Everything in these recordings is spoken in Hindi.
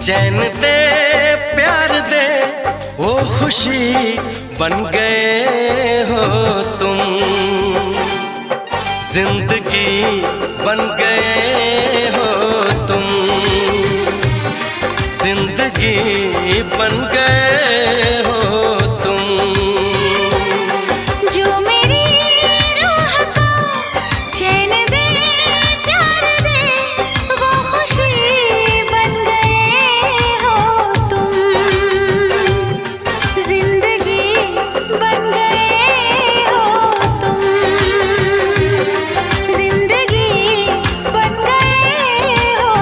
चैन दे प्यार दे वो खुशी बन गए हो तुम, जिंदगी बन गए हो तुम, जिंदगी बन गए हो तुम। जो मेरी रूह को चैन दे प्यार दे वो खुशी बन गए हो तुम, जिंदगी बन गए हो तुम, जिंदगी बन गए हो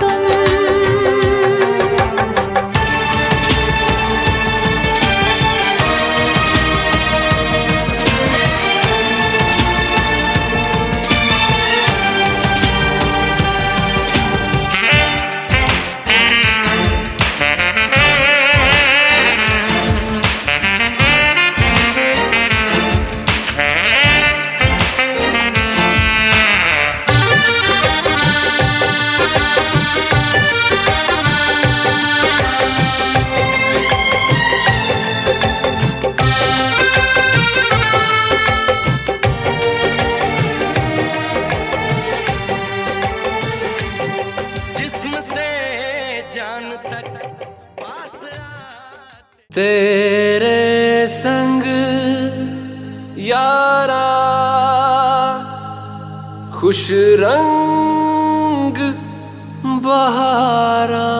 तुम। तेरे संग यारा खुश रंग बहारा,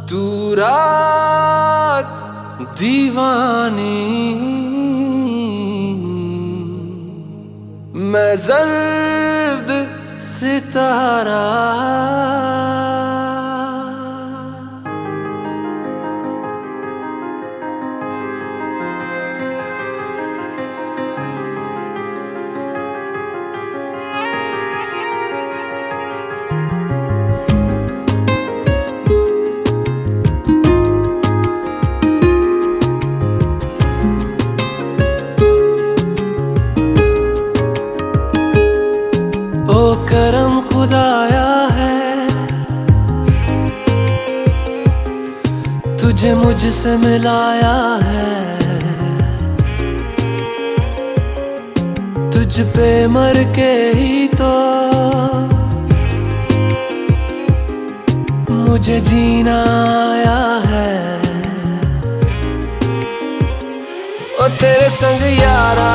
तू रात दीवानी मैं जर्द सितारा। करम खुदाया है तुझे मुझसे मिलाया है, तुझ पे मर के ही तो मुझे जीना आया है। ओ तेरे संग यारा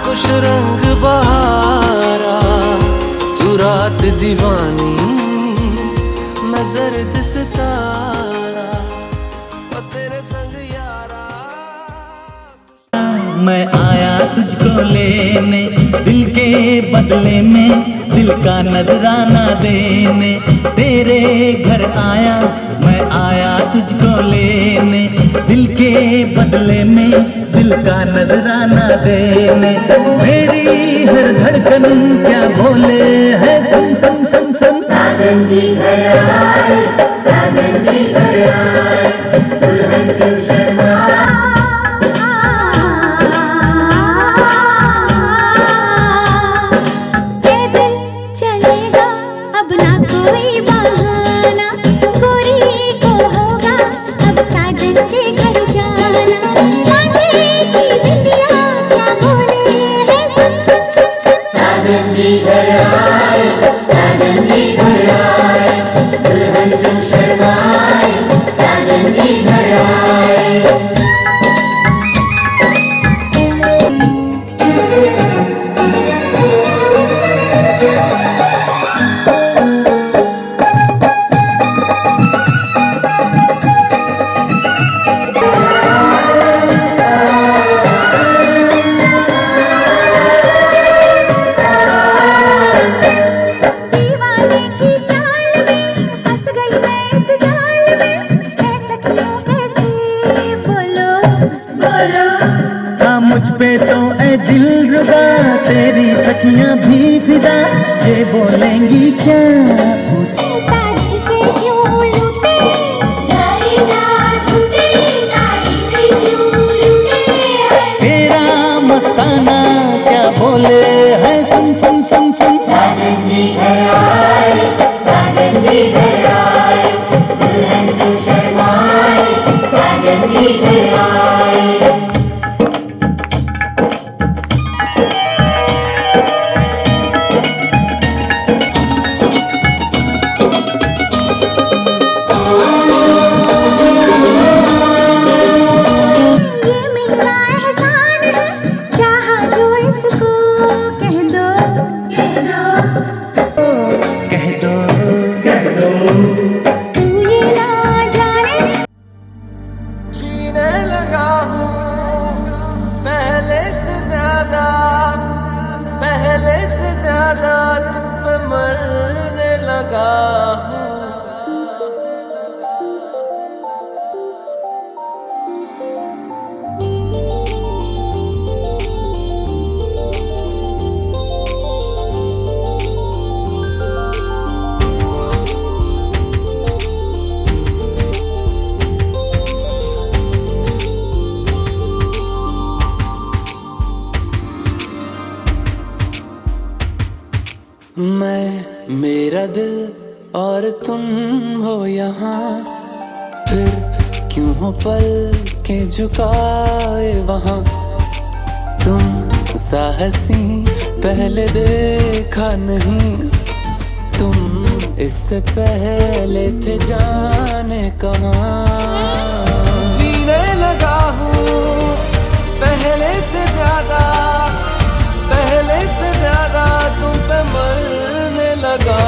खुश रंग बहारा, तू रात दीवानी मैं जर्द सितारा। ओ तेरे संग यारा मैं आया तुझको लेने दिल के बदले में, दिल का नजराना देने तेरे घर आया। मैं आया तुझको लेने दिल के बदले में, दिल का नजराना देने। मेरी हर धड़कन क्या बोले है सुन सुन सुन सुन। साजन जी घर आए, साजन जी घर आए, दुल्हन क्यों शर्माए। साजन जी घर आए, साजन जी घर आए, दुल्हन क्यों शर्माए। साजन जी घर आए। मुझ पे तो ए दिल रुबा तेरी सखियां भी फिदा, ये बोलेंगी क्या पूछे तेरा मस्ताना क्या बोले है सुन सुन सुन सुन। साजन जी घर आए, साजन जी मेरा दिल और तुम हो यहाँ, फिर क्यों हो पल के झुकाए वहाँ। तुम साहसी पहले देखा नहीं, तुम इससे पहले थे जाने कहाँ। जीने लगा हूँ पहले से ज्यादा, पहले से ज्यादा तुम पे मरने लगा।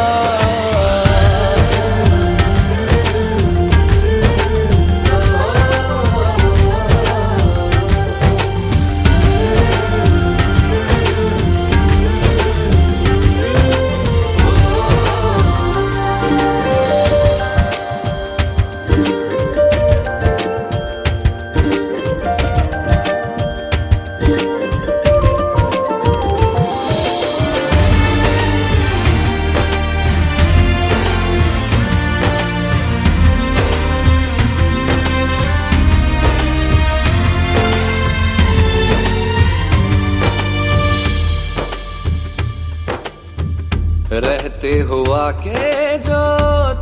रहते हुआ के जो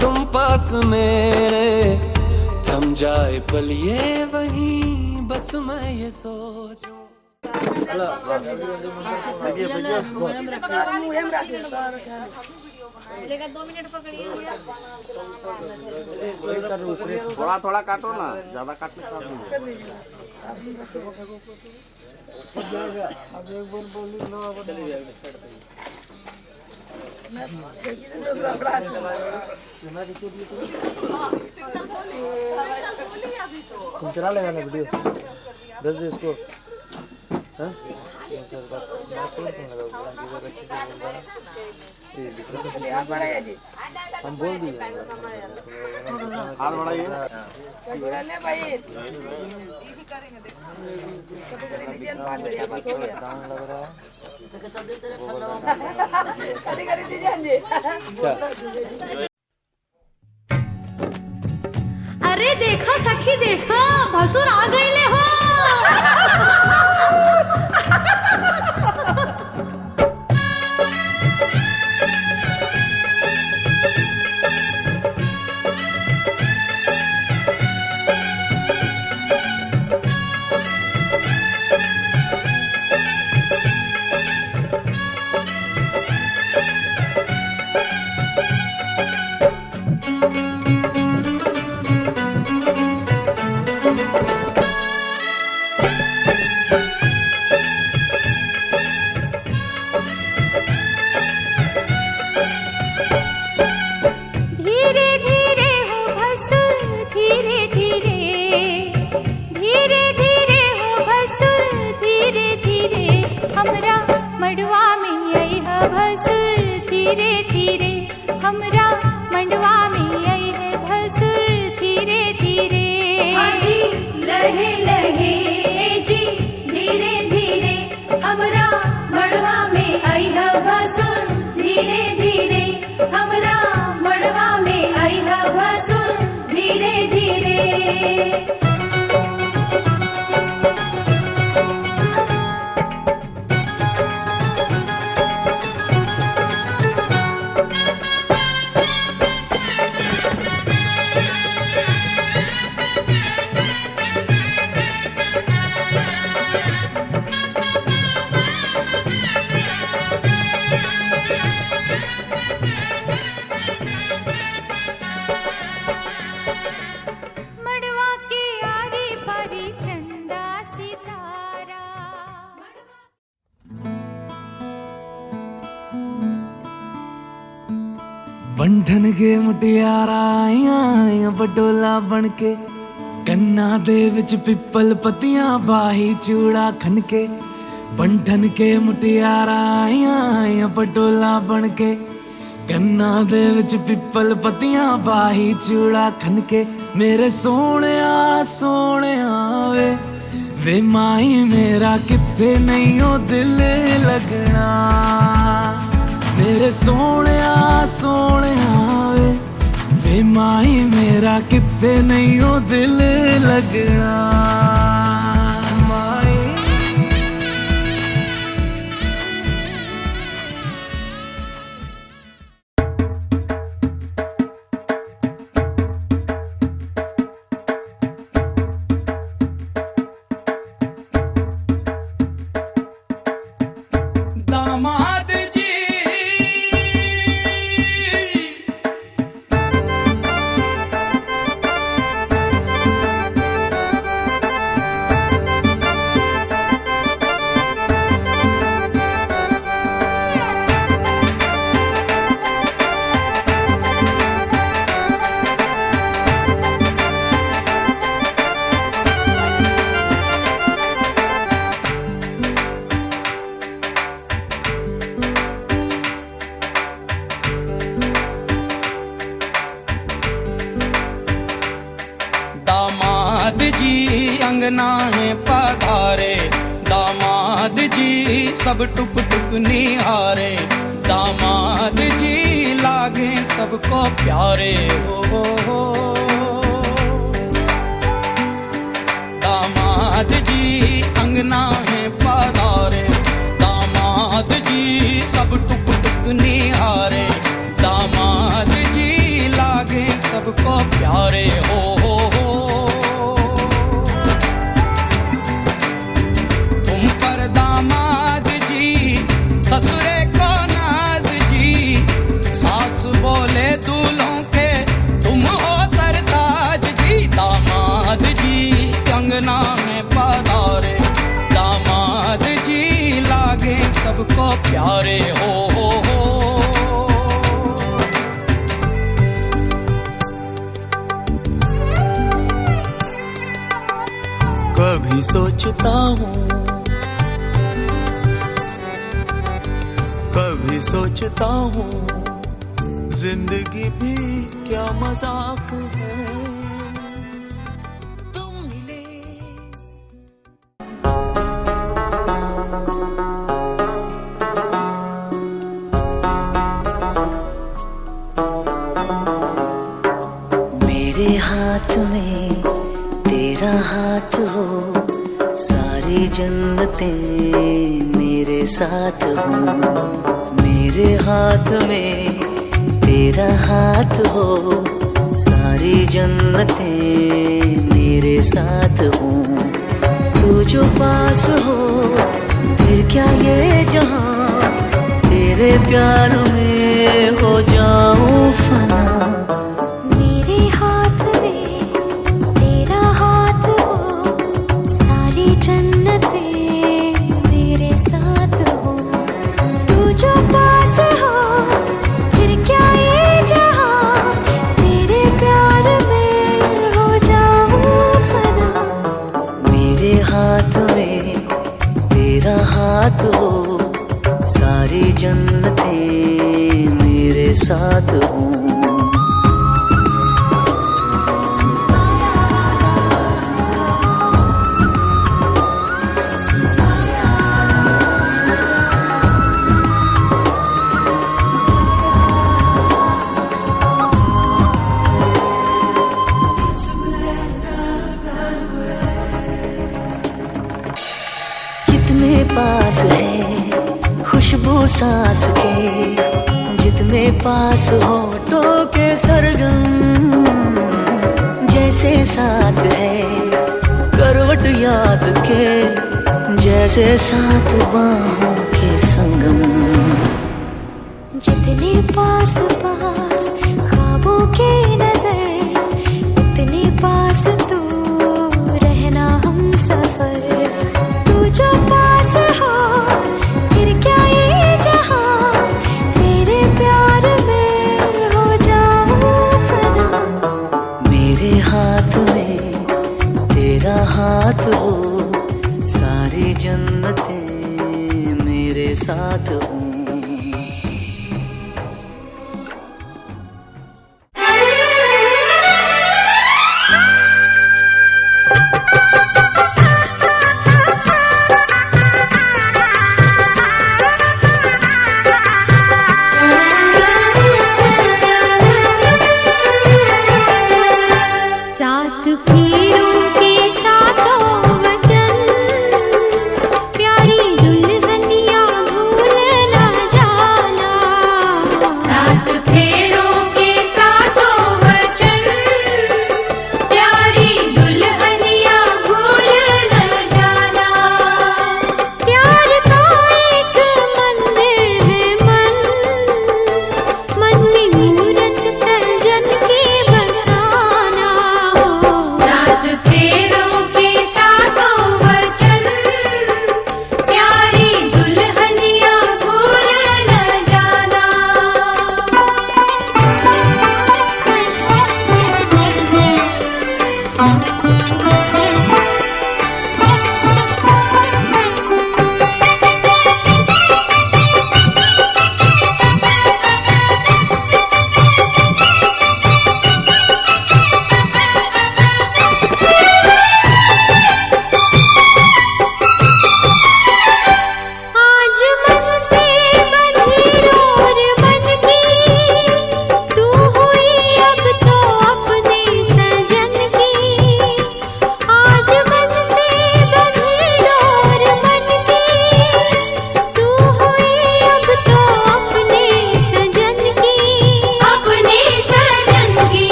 तुम पास मेरे, थम जाए पल ये वहीं, बस मैं ये सोचूं। थोड़ा थोड़ा काटो ना, ज्यादा काटने का नहीं। तुम चला लेगा ना वीडियो, दस दे इसको। हम बोल दिए हाथ बढ़ाइए। अरे देखा सखी देखा, भसुर आ गईले हो। धीरे धीरे हमरा मंडवा में आई है भसुर धीरे धीरे। हाजी लहे लहे जी धीरे धीरे हमरा मंडवा में आई है भसुर धीरे धीरे हमरा मंडवा में आई है भसुर धीरे धीरे। बंधन के मुटियारा आइया बडोला बन के कन्ना दे विच पिपल पतियां बाही चूड़ा खन के। बंधन के मुटियारा आइया बडोला बन के कन्ना दे विच पिपल पतियां बाही चूड़ा खन के। मेरे सोहणिया सोहणिया वे माई मेरा किथे नहीं ओ दिल लगना। मेरे सोहणिया सोहणिया वे माई मेरा किथे नहीं ओ दिल लगना। दामाद जी अंगना है पधारे, दामाद जी सब टुक टुक निहारे, दामाद जी लागे सबको प्यारे हो। दामाद जी अंगना है पधारे, दामाद जी सब टुक टुक निहारे, दामाद जी लागे सबको प्यारे हो। तुम पर दामाद जी ससुरे को नाज जी, सास बोले दूल्हों के तुम हो सरताज जी, दामाद जी अंगना में पधारे, दामाद जी लागे सबको प्यारे हो। कभी सोचता हूँ, कभी सोचता हूँ, जिंदगी भी क्या मजाक है, तुम मिले। मेरे हाथ में तेरा हाथ हो, सारी जन्नतें मेरे साथ हो। मेरे हाथ में तेरा हाथ हो, सारी जन्नतें मेरे साथ हो। तू जो पास हो फिर क्या ये जहां, तेरे प्यार में हो जाऊं फना। हाथ हो, सारी जन्नतें मेरे साथ हो। पास है खुशबू सांस के, जितने पास होठों के सरगम, जैसे साथ है करवट याद के, जैसे साथ बाहों के संगम। जितने पास पास ख्वाबों के नजर, उतने पास तू रहना हम सफर। तू जो पास हो फिर क्या ये जहां, तेरे प्यार में हो जाऊं फना। मेरे हाथ में तेरा हाथ हो, सारी जन्नतें मेरे साथ हो। प्यारी दुल्हनिया भूल ना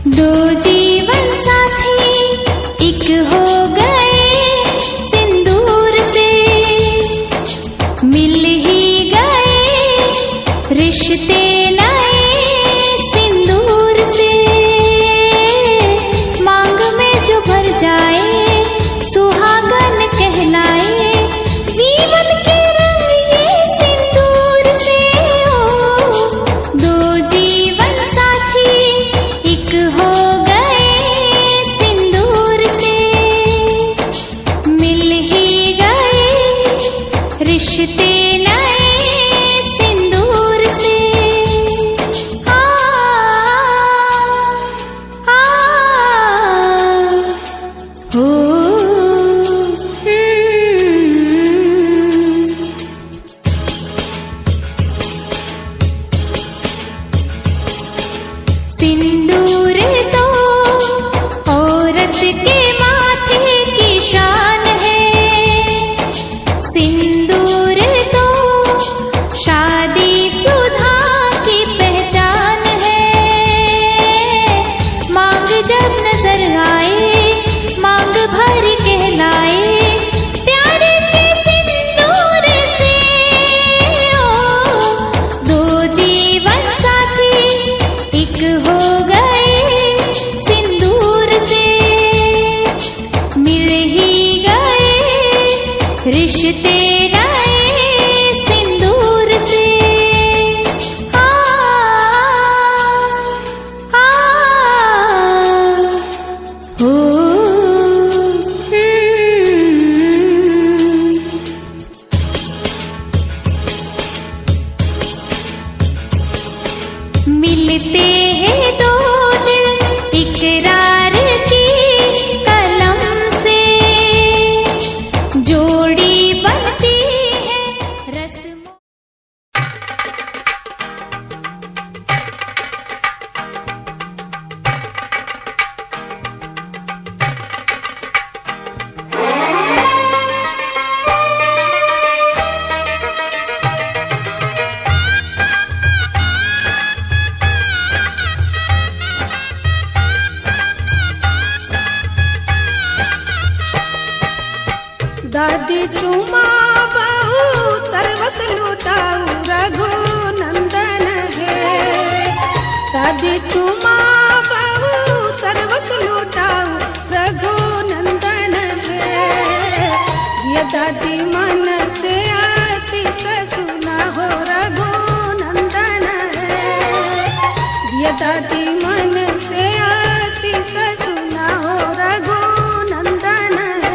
दो जीवन साथी एक हो गए सिंदूर से, मिल ही गए रिश्ते नए सिंदूर से। मांग में जो भर जाए सुहागन कहलाए, जीवन के रंग ये सिंदूर से। ओ दो जीवन साथी एक हो गए सिंदूर से, मिल ही गए रिश्ते नए सिंदूर से। आ, आ, हो, सिंदूर तो औरत के माथे की शान है, सिंदूर तो शादी सुधा की पहचान है। मांग जब नजर आए मांग भर कहलाए, प्यारे के सिंदूर से। ओ दो जीवन साथी एक हो गए सिंदूर से, मिल ही गए रिश्ते नए सिंदूर से। आ, आ, हो, मिलते हैं दो दिल इकरार की कलम से, जोड़ी बनती है रस्मों। दादी चुमा बहू सर्वस लुटाऊ रघु नंदन है। दादी चुमा बहू सर्वस लुटाऊ रघु नंदन है। ये दादी मन से आशीष सुना हो रघु नंदन है। ये दादी मन से आशीष सुना हो रघु नंदन है।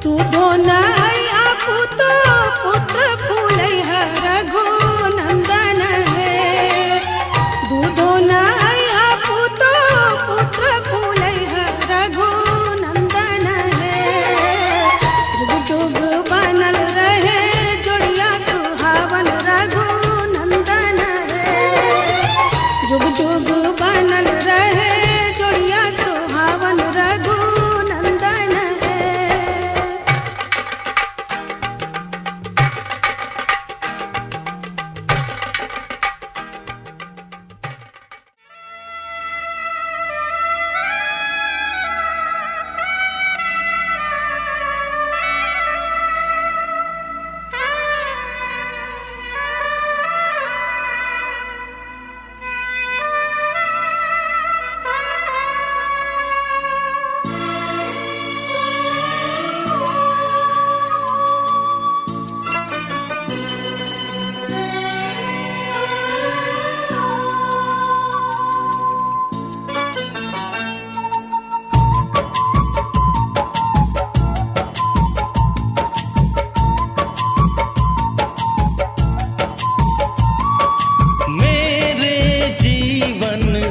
तू धोनाया पुतो पुत्र फूलैया रघु नंदन है। दूधो नया पुतो पुत्र फूलैया रघु नंदन है। जुग जुग बनल रहे जोड़िया सुहावन रघु नंदन है। जुग जुग बनल रहे जोड़िया सुहावन रघु नंदन है।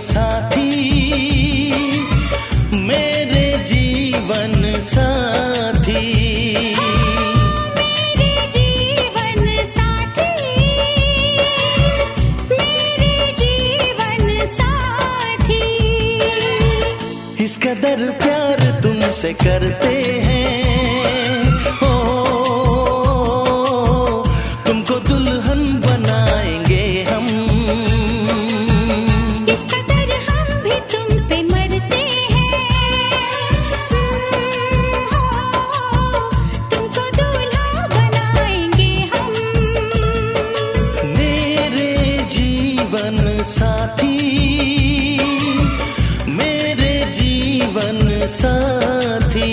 साथी किस कदर प्यार तुमसे करते हैं हो, तुमको दुल्हन बनाएंगे हम। किस कदर हम भी तुम पे मरते हैं, तुमको दूल्हा बनाएंगे हम। मेरे जीवन साथी, मेरे जीवन साथी,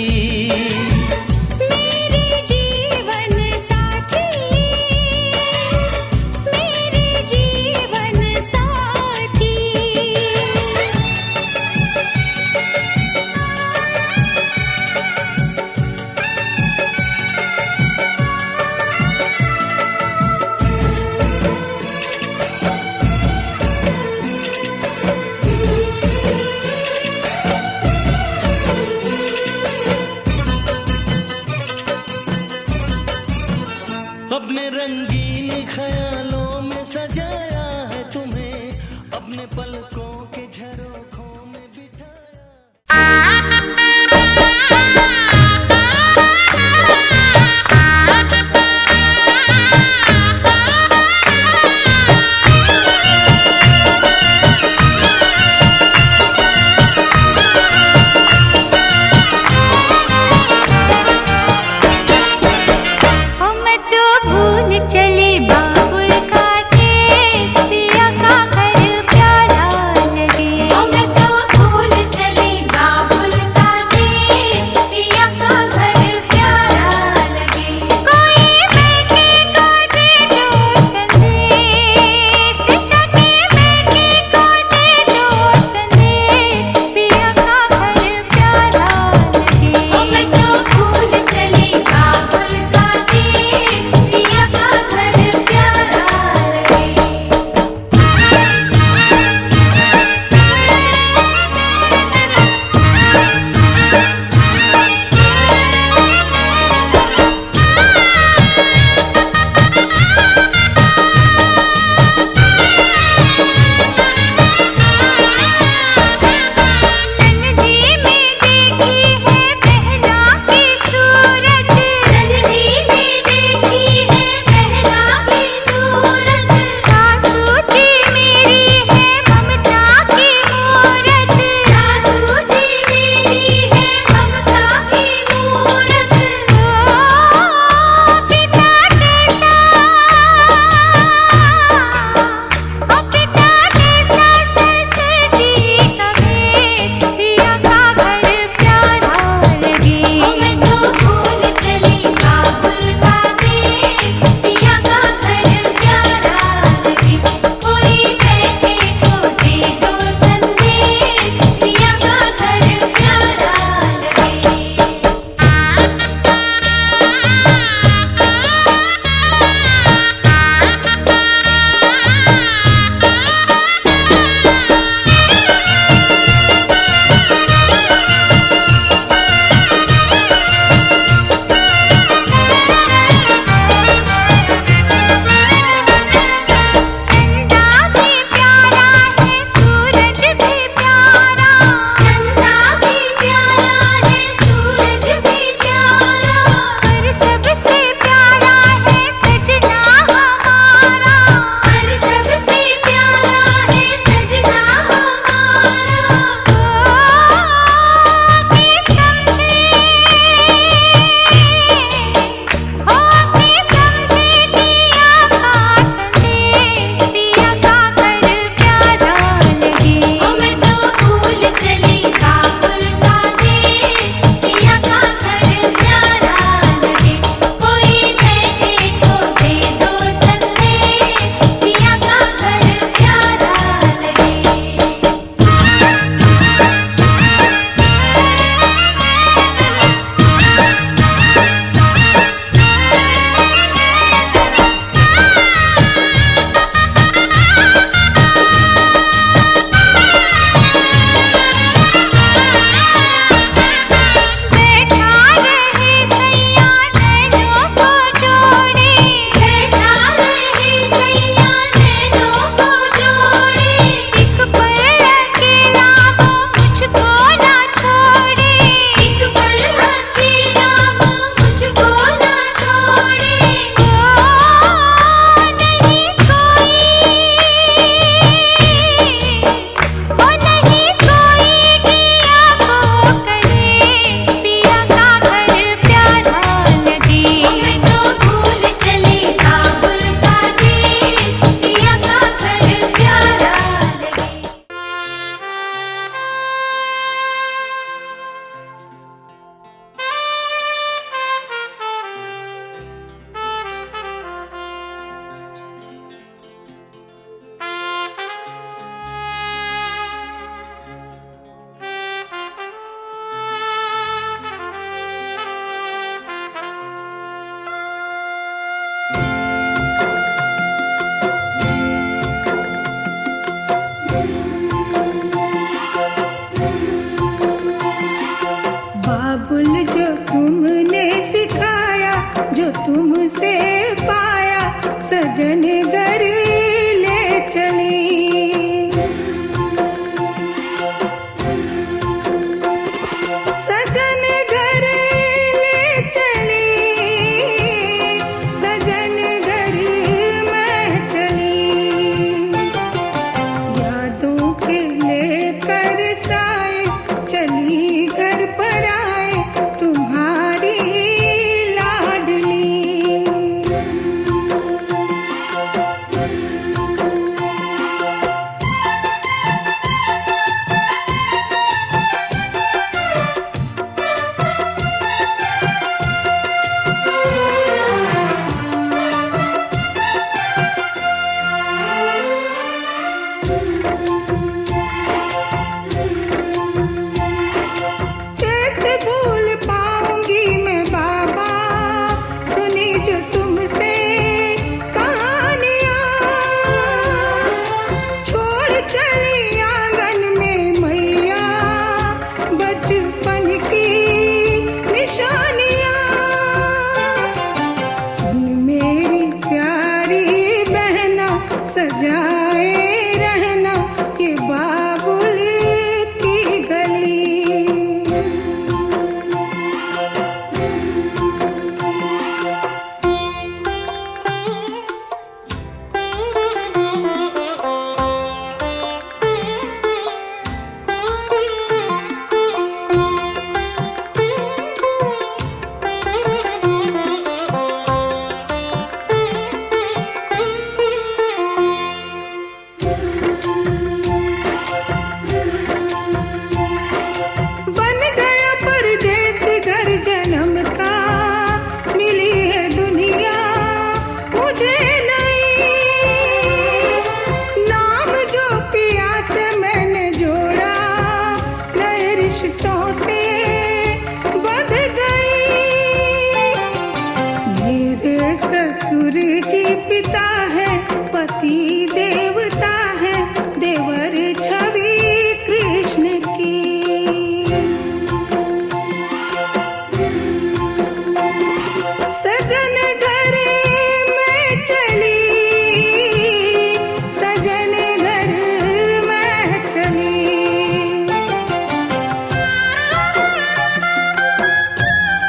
ससुर जी पिता है पति देव